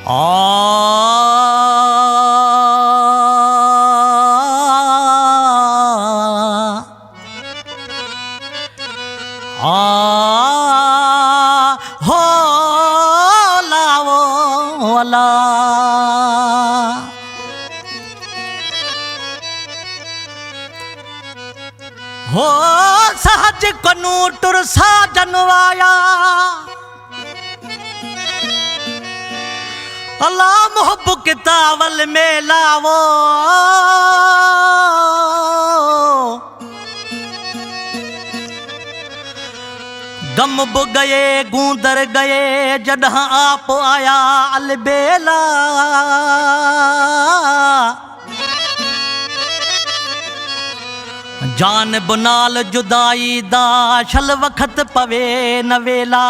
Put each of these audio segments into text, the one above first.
आ हो लाओ ला हो सहज कनू टुर साजन वाया अल्लाह मोहब्ब कितावल में लावो गम ब गए गूंदर गए जॾहिं आप आया अलबेला जान बुनाल जुदाई दा छल वक़्त पवे नवेला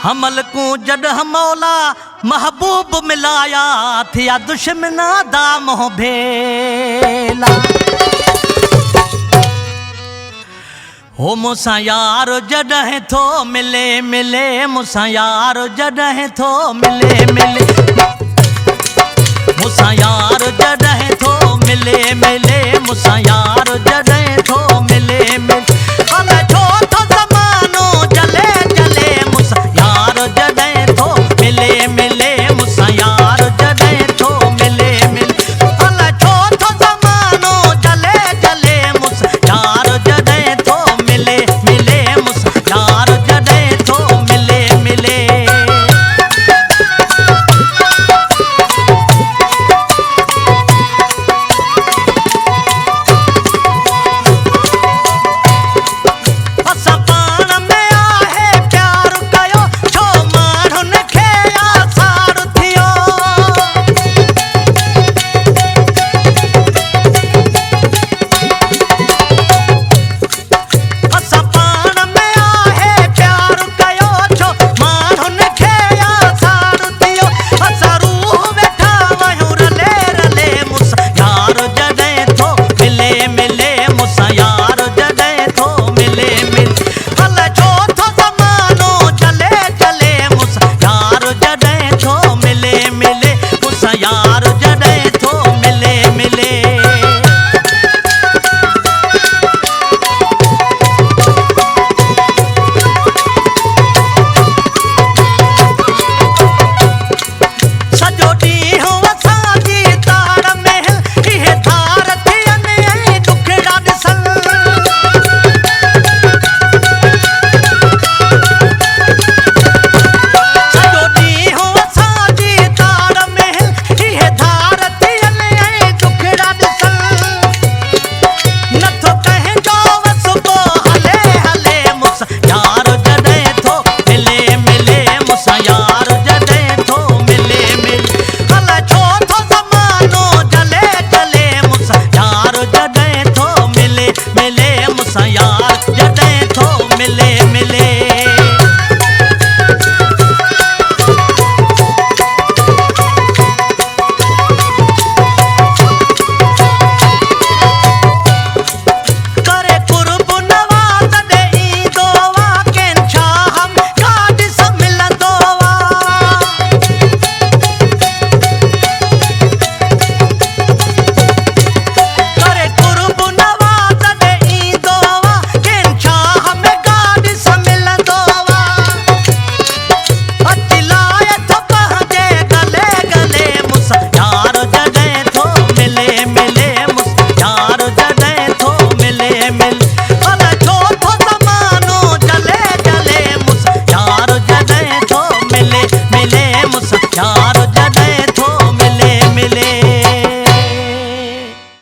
हमल को जॾहिं मौला महबूब मिलाया थिया दुश्मना दा मोह भेला हो मूंसां यार जॾहिं थो मिले मिले मूंसां यार जॾहिं थो मिले मिले मूंसां यार जॾहिं थो मिले मिले मूंसां यार जॾहिं